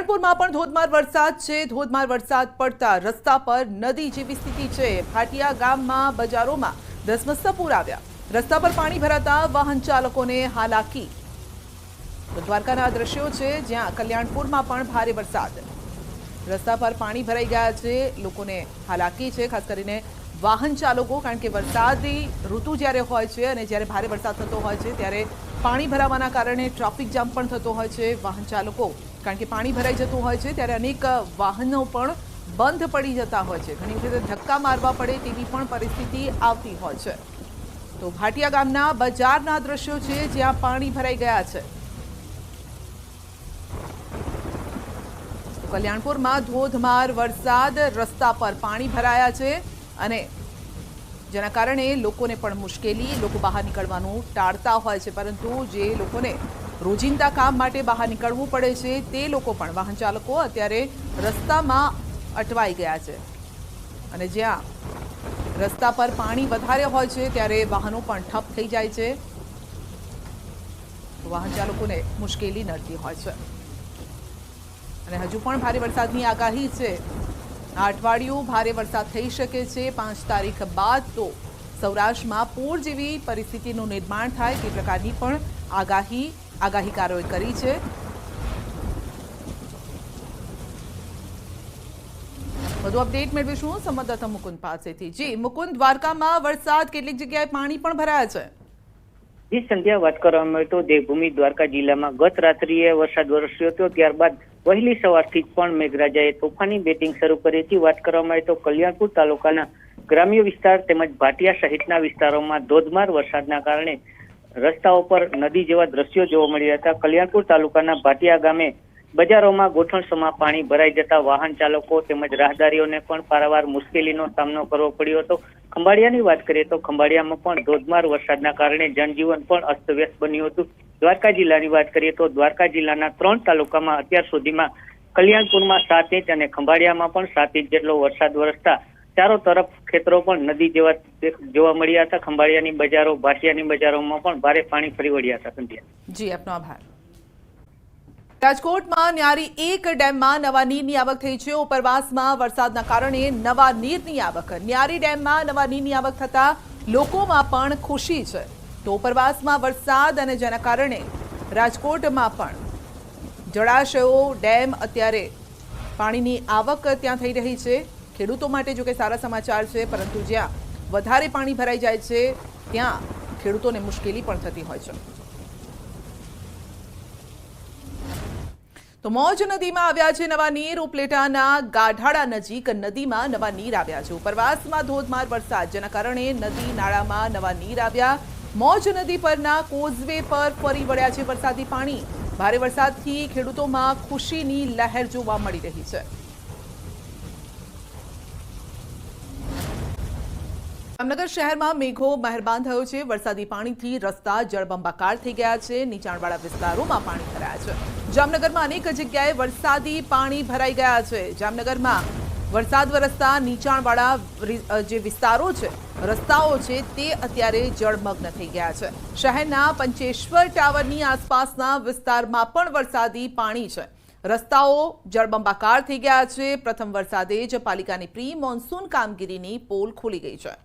કલ્યાણપુરમાં પણ ધોધમાર વરસાદ છે। ધોધમાર વરસાદ પડતા રસ્તા પર નદી જેવી સ્થિતિ છે। ભાટિયા ગામમાં બજારોમાં ધસમસતા પૂર આવ્યા। રસ્તા પર પાણી ભરાતા વાહન ચાલકોને હાલાકી। દ્વારકાના દ્રશ્યો છે જ્યાં કલ્યાણપુરમાં પણ ભારે વરસાદ, રસ્તા પર પાણી ભરાઈ ગયા છે। લોકોને હાલાકી છે, ખાસ કરીને વાહન ચાલકો, કારણ કે વરસાદી ઋતુ જ્યારે હોય છે અને જ્યારે ભારે વરસાદ થતો હોય છે ત્યારે પાણી ભરાવાના કારણે ટ્રાફિક જામ પણ થતો હોય છે। વાહન ચાલકો, કારણ કે પાણી ભરાઈ જતું હોય છે ત્યારે અનેક વાહનો પણ બંધ પડી જતા હોય છે। ઘણી વખતે ધક્કા મારવા પડે તેવી પણ પરિસ્થિતિ આવતી હોય છે। તો ભાટિયા ગામના બજારના દ્રશ્યો છે જ્યાં પાણી ભરાઈ ગયા છે। કલ્યાણપુરમાં ધોધમાર વરસાદ, રસ્તા પર પાણી ભરાયા છે અને જેના કારણે લોકોને પણ મુશ્કેલી, લોકો બહાર નીકળવાનું ટાળતા હોય છે, પરંતુ જે લોકોને રોજિંદા કામ માટે બહાર નીકળવું પડે છે તે લોકો પણ, વાહન ચાલકો અત્યારે રસ્તામાં અટવાઈ ગયા છે અને જ્યાં રસ્તા પર પાણી વધારે હોય છે ત્યારે વાહનો પણ ઠપ થઈ જાય છે, વાહન ચાલકોને મુશ્કેલી નડતી હોય છે અને હજુ પણ ભારે વરસાદની આગાહી છે। આ અઠવાડિયું ભારે વરસાદ થઈ શકે છે। 5 તારીખ બાદ તો સૌરાષ્ટ્રમાં પૂર જેવી પરિસ્થિતિનું નિર્માણ થાય તે પ્રકારની પણ આગાહીકારોએ કરી છે। વધુ અપડેટ મેળવીશું સંવાદદાતા મુકુંદ પાસેથી। જી મુકુંદ, દ્વારકામાં વરસાદ, કેટલીક જગ્યાએ પાણી પણ ભરાયા છે। જી સંધ્યા, વાત કરવામાં આવે તો દેવભૂમિ દ્વારકા જિલ્લામાં ગત રાત્રિએ વરસાદ વરસ્યો હતો, ત્યારબાદ વહેલી સવારથી જ પણ મેઘરાજાએ તોફાની બેટિંગ શરૂ કરી હતી। વાત કરવામાં આવે તો કલ્યાણપુર તાલુકાના ગ્રામ્ય વિસ્તાર તેમજ ભાટિયા સહિતના વિસ્તારોમાં ધોધમાર વરસાદના કારણે રસ્તાઓ પર નદી જેવા દ્રશ્યો જોવા મળ્યા હતા। કલ્યાણપુર તાલુકાના ભાટિયા ગામે બજારોમાં ગોઠણસમાં પાણી ભરાઈ જતા વાહન ચાલકો તેમજ રાહદારીઓને પણ પારાવાર મુશ્કેલીનો સામનો કરવો પડ્યો હતો। ખંભાળિયાની વાત કરીએ તો ખંભાળિયામાં પણ ધોધમાર વરસાદના કારણે જનજીવન પણ અસ્તવ્યસ્ત બન્યું હતું। દ્વારકા જિલ્લાની વાત કરીએ તો દ્વારકા જિલ્લાના 3 તાલુકામાં અત્યાર સુધીમાં કલ્યાણપુરમાં 7 ઇંચ અને ખંભાળિયામાં પણ 7 ઇંચ જેટલો વરસાદ વરસતા ચારો તરફ ખેતરો પણ નદી જેવા જોવા મળ્યા હતા। ખંભાળિયાની બજારો, ભાટિયાની બજારોમાં પણ ભારે પાણી ફરી વળ્યા હતા। સંધ્યા, જી આપનો આભાર। રાજકોટમાં ન્યારી 1 ડેમમાં નવા નીરની આવક થઈ છે। ઉપરવાસમાં વરસાદના કારણે નવા નીરની આવક, ન્યારી ડેમમાં નવા નીરની આવક થતા લોકોમાં પણ ખુશી છે। તો ઉપરવાસમાં વરસાદ અને જેના કારણે રાજકોટમાં પણ જળાશયો, ડેમ, અત્યારે પાણીની આવક ત્યાં થઈ રહી છે। ખેડૂતો માટે જો કે સારા સમાચાર છે, પરંતુ જ્યાં વધારે પાણી ભરાઈ જાય છે ત્યાં ખેડૂતોને મુશ્કેલી પણ થતી હોય છે। તો મોજ નદીમાં આવ્યા છે નવા નીર। ઉપલેટાના ગાઢાડા નજીક નદીમાં નવા નીર આવ્યા છે। ઉપરવાસમાં ધોધમાર વરસાદ, જેના કારણે નદી નાળામાં નવા નીર આવ્યા। મોજ નદી પરના કોઝવે પર ફરી વળ્યા છે વરસાદી પાણી। ભારે વરસાદથી ખેડૂતોમાં ખુશીની લહેર જોવા મળી રહી છે। જામનગર શહેરમાં મેઘો મહેરબાન થયો છે। વરસાદી પાણીથી રસ્તા જળબંબાકાર થઈ ગયા છે। નીચાણવાળા વિસ્તારોમાં પાણી ભરાયા છે। જામનગરમાં અનેક જગ્યાએ વરસાદી પાણી ભરાઈ ગયા છે। જામનગરમાં વરસાદ વરસતા નીચાણવાળા જે વિસ્તારો છે, રસ્તાઓ છે, તે અત્યારે જળમગ્ન થઈ ગયા છે। શહેરના પંચેશ્વર ટાવરની આસપાસના વિસ્તારમાં પણ વરસાદી પાણી છે। રસ્તાઓ જળબંબાકાર થઈ ગયા છે। પ્રથમ વરસાદે જ પાલિકાની પ્રી મોન્સૂન કામગીરીની પોલ ખુલી ગઈ છે।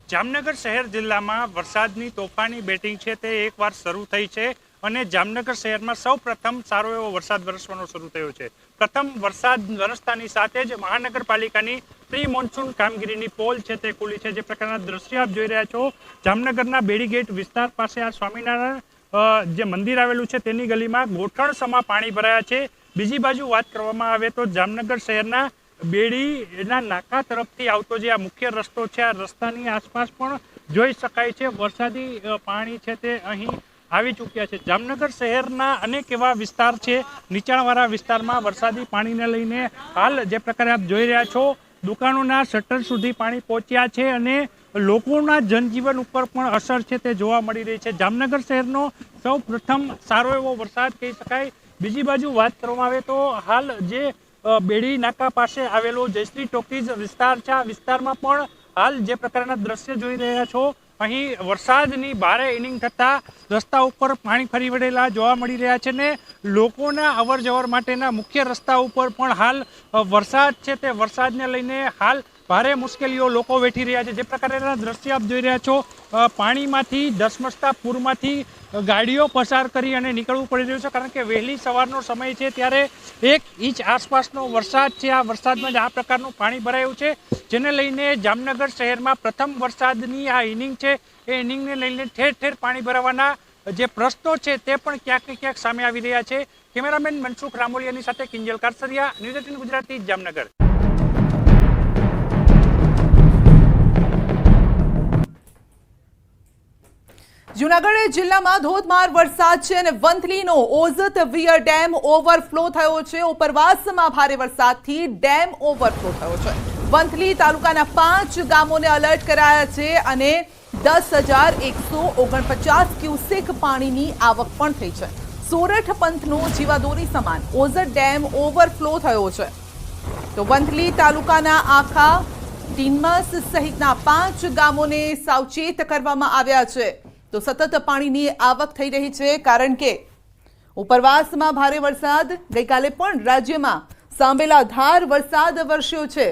જામનગર શહેર જિલ્લામાં વરસાદની તોફાની બેટિંગ છે તે એકવાર શરૂ થઈ છે અને જામનગર શહેરમાં સૌ પ્રથમ સારો એવો વરસાદ વરસવાનો શરૂ થયો છે। પ્રથમ વરસાદ વરસતાની સાથે જ મહાનગરપાલિકાની પ્રી મોન્સૂન કામગીરીની પોલ છે તે ખુલી છે। જે પ્રકારના દ્રશ્ય આપ જોઈ રહ્યા છો, જામનગરના બેડીગેટ વિસ્તાર પાસે આ સ્વામિનારાયણ જે મંદિર આવેલું છે તેની ગલીમાં ગોઠણસમાં પાણી ભરાયા છે। બીજી બાજુ વાત કરવામાં આવે તો જામનગર શહેરના બેડીના નાકા તરફથી આવતો જે આ મુખ્ય રસ્તો છે, આ રસ્તાની આસપાસ પણ જોઈ શકાય છે વરસાદી પાણી છે તે અહીં આવી ચૂક્યા છે। જામનગર શહેરના અનેક એવા વિસ્તાર છે, નીચાણવાળા વિસ્તારમાં વરસાદી પાણીને લઈને હાલ જે પ્રકારે આપ જોઈ રહ્યા છો, દુકાનોના શટર સુધી પાણી પહોંચ્યા છે અને લોકોના જનજીવન ઉપર પણ અસર છે તે જોવા મળી રહી છે। જામનગર શહેરનો સૌ પ્રથમ સારો એવો વરસાદ કહી શકાય। બીજી બાજુ વાત કરવામાં આવે તો હાલ જે બેડી નાકા પાસે આવેલો જયશ્રી ટોકીઝ વિસ્તાર છે, આ વિસ્તારમાં પણ હાલ જે પ્રકારના દ્રશ્ય જોઈ રહ્યા છો, અહીં વરસાદની ભારે ઇનિંગ થતાં રસ્તા ઉપર પાણી ફરી વળેલા જોવા મળી રહ્યા છે ને લોકોના અવર જવર માટેના મુખ્ય રસ્તા ઉપર પણ હાલ વરસાદ છે તે વરસાદને લઈને હાલ ભારે મુશ્કેલીઓ લોકો વેઠી રહ્યા છે. જે પ્રકારના દ્રશ્ય આપ જોઈ રહ્યા છો, પાણીમાંથી ધસમસતા પૂરમાંથી ગાડીઓ પસાર કરી અને નીકળવું પડી રહ્યું છે, કારણ કે વહેલી સવારનો સમય છે ત્યારે 1 ઇંચ આસપાસનો વરસાદ છે. આ વરસાદમાં જ આ પ્રકારનું પાણી ભરાયું છે, જેને લઈને જામનગર શહેરમાં પ્રથમ વરસાદની આ ઇનિંગ છે એ ઇનિંગને લઈને ઠેર ઠેર પાણી ભરાવાના જે પ્રશ્નો છે તે પણ ક્યાંક ને ક્યાંક સામે આવી રહ્યા છે. કેમેરામેન મનસુખ રામોલિયાની સાથે કિંજલ કારસરિયા, ન્યૂઝ 18 ગુજરાતી, જામનગર. જૂનાગઢ જિલ્લામાં ધોધમાર વરસાદ છે અને વંથલીનો ઓઝત વિયર ડેમ ઓવરફ્લો થયો છે. ઉપરવાસમાં ભારે વરસાદથી ડેમ ઓવરફ્લો થયો છે. વંથલી તાલુકાના 5 ગામોને અલર્ટ કરાયા છે અને 10,149 ક્યુસેક પાણીની આવક પણ થઈ છે. સોરઠ પંથનો જીવાદોરી સમાન ઓઝત ડેમ ઓવરફ્લો થયો છે. તો વંથલી તાલુકાના આખા ટીનમસ સહિતના 5 ગામોને સાવચેત કરવામાં આવ્યા છે. તો સતત પાણીની આવક થઈ રહી છે, કારણ કે ઉપરવાસમાં ભારે વરસાદ, ગઈકાલે પણ રાજ્યમાં સાંભેલાધાર વરસાદ વરસ્યો છે.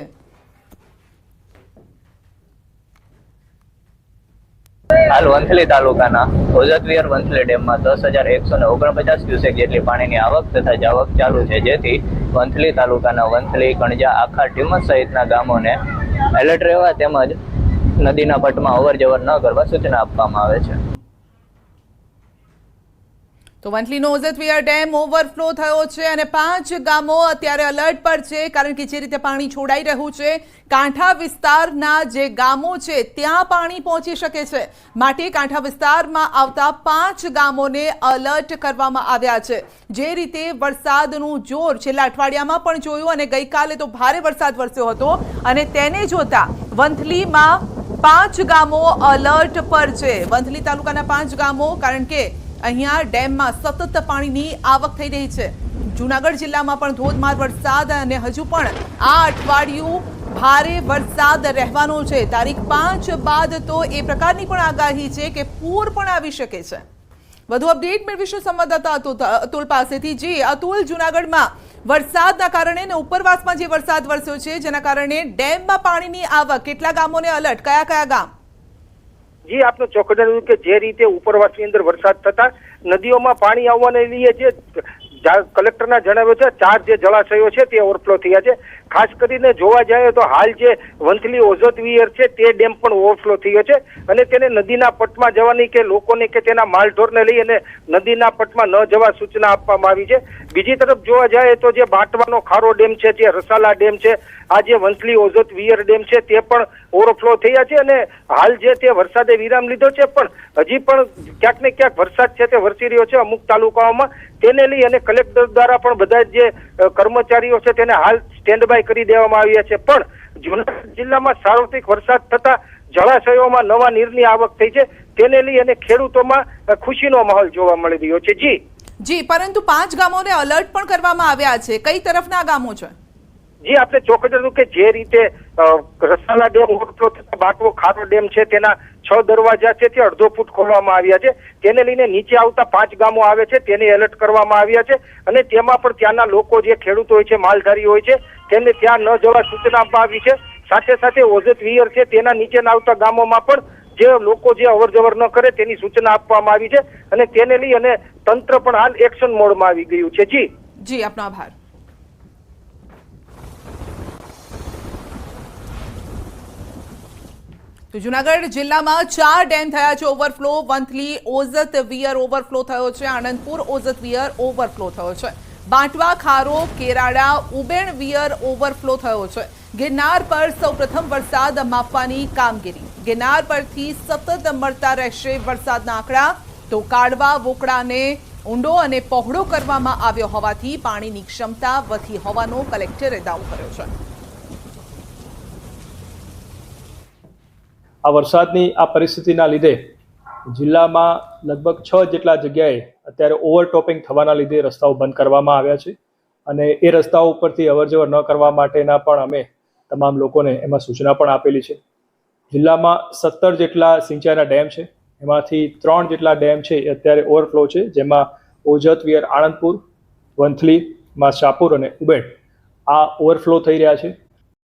હાલ વંથલી તાલુકાના ઓઝતવિયર વંથલી ડેમમાં 10,149 ક્યુસેક જેટલી પાણીની આવક તથા જાવક ચાલુ છે, જેથી વંથલી તાલુકાના વંથલી, કણજા, આખા ટીમસ સહિતના ગામોને એલર્ટ રહેવા તેમજ નદીના પટમાં અવર જવર ન કરવા સૂચના આપવામાં આવે છે. તો વંથલીનો ઓઝતવિયર ડેમ ઓવરફ્લો થયો છે અને 5 ગામો અત્યારે અલર્ટ પર છે, કારણ કે જે રીતે પાણી છોડાઈ રહ્યું છે, કાંઠા વિસ્તારના જે ગામો છે ત્યાં પાણી પહોંચી શકે છે. માટે કાંઠા વિસ્તારમાં આવતા 5 ગામોને અલર્ટ કરવામાં આવ્યા છે. જે રીતે વરસાદનું જોર છેલ્લા અઠવાડિયામાં પણ જોયું અને ગઈકાલે તો ભારે વરસાદ વરસ્યો હતો, અને તેને જોતા વંથલીમાં 5 ગામો અલર્ટ પર છે. વંથલી તાલુકાના 5 ગામો, કારણ કે અહીંયા ડેમમાં સતત પાણીની આવક થઈ રહી છે. જૂનાગઢ જિલ્લામાં પણ ધોધમાર વરસાદ અને હજુ પણ આ અઠવાડિયું ભારે વરસાદ રહેવાનો છે. તારીખ 5 બાદ તો એ પ્રકારની પણ આગાહી છે કે પૂર પણ આવી શકે છે. વધુ અપડેટ મેળવીશું સંવાદદાતા અતુલ પાસેથી. જી અતુલ, જૂનાગઢમાં વરસાદના કારણે અને ઉપરવાસમાં જે વરસાદ વરસ્યો છે જેના કારણે ડેમમાં પાણીની આવક, કેટલા ગામોને અલર્ટ, કયા કયા ગામ? જી, આપનો ચોકડાયું કે જે રીતે ઉપરવાસની અંદર વરસાદ થતા નદીઓમાં પાણી આવવાને લીધે જે કલેક્ટરના જણાવ્યું છે 4 જે જળાશયો છે તે ઓવરફ્લો થયા છે. ખાસ કરીને જોવા જાય તો હાલ જે વંથલી ઓઝતવિયર છે તે ડેમ પણ ઓવરફ્લો થયો છે અને તેને નદીના પટમાં જવાની કે લોકોને કે તેના માલઢોરને લઈ અને નદીના પટમાં ન જવા સૂચના આપવામાં આવી છે. બીજી તરફ જોવા જાય તો જે બાંટવાનો ખારો ડેમ છે, જે રસાલા ડેમ છે, આ જે વંથલી ઓઝતવિયર ડેમ છે તે પણ ઓવરફ્લો થયા છે અને હાલ જે તે વરસાદે વિરામ લીધો છે, પણ હજી પણ ક્યાંક ને ક્યાંક વરસાદ છે તે વરસી રહ્યો છે અમુક તાલુકાઓમાં. તેને લઈ અને કલેક્ટર દ્વારા પણ બધા જે કર્મચારીઓ છે તેને હાલ સ્ટેન્ડ બાય કરી દેવામાં આવ્યા છે. પણ જૂનાગઢ જિલ્લામાં સાર્વત્રિક વરસાદ થતા જળાશયોમાં નવા નીરની આવક થઈ છે, તેને લઈ અને ખેડૂતોમાં ખુશીનો માહોલ જોવા મળી રહ્યો છે. જી, પરંતુ 5 ગામોને અલર્ટ પણ કરવામાં આવ્યા છે. કઈ તરફના ગામો છે? જી, આપણે ચોકડ્યું કે જે રીતે રસાલા ડેમ ઓવરફ્લો થતા બાટવો ખારો ડેમ છે તેના 6 દરવાજા છે તે 1.5 ફૂટ ખોલવામાં આવ્યા છે. તેને લઈને નીચે આવતા 5 ગામો આવે છે તેને એલર્ટ કરવામાં આવ્યા છે અને તેમાં પણ ત્યાંના લોકો જે ખેડૂતો હોય છે, માલધારી હોય છે, તેને ત્યાં ન જવા સૂચના આપવામાં આવી છે. સાથે સાથે ઓઝતવિયર છે તેના નીચેના આવતા ગામોમાં પણ જે લોકો જે અવર જવર ન કરે તેની સૂચના આપવામાં આવી છે અને તેને લઈ અને તંત્ર પણ હાલ એક્શન મોડમાં આવી ગયું છે. જી, આપનો આભાર. તો જૂનાગઢ જિલ્લામાં 4 ડેમ થયા છે ઓવરફ્લો. વંથલી ઓઝતવિયર ઓવરફ્લો થયો છે, આનંદપુર ઓઝતવિયર ઓવરફ્લો થયો છે, બાંટવા ખારો, કેરાડા, ઉબેણ વિયર ઓવરફ્લો થયો છે. ગિરનાર પર સૌપ્રથમ વરસાદ માપવાની કામગીરી. ગિરનાર પરથી સતત મળતા રહેશે વરસાદના આંકડા. તો કાઢવા વોકડાને ઊંડો અને પહોળો કરવામાં આવ્યો હોવાથી પાણીની ક્ષમતા વધી હોવાનો કલેક્ટરે દાવો કર્યો છે. આ વરસાદની આ પરિસ્થિતિના લીધે જિલ્લામાં લગભગ 6 જેટલા જગ્યાએ અત્યારે ઓવરટોપિંગ થવાના લીધે રસ્તાઓ બંધ કરવામાં આવ્યા છે અને એ રસ્તાઓ ઉપરથી અવરજવર ન કરવા માટેના પણ અમે તમામ લોકોને એમાં સૂચના પણ આપેલી છે. જિલ્લામાં 17 જેટલા સિંચાઈના ડેમ છે, એમાંથી 3 જેટલા ડેમ છે એ અત્યારે ઓવરફ્લો છે, જેમાં ઓજત, વિયર, આણંદપુર, વંથલીમાં શાપુર અને ઉબેડ આ ઓવરફ્લો થઈ રહ્યા છે.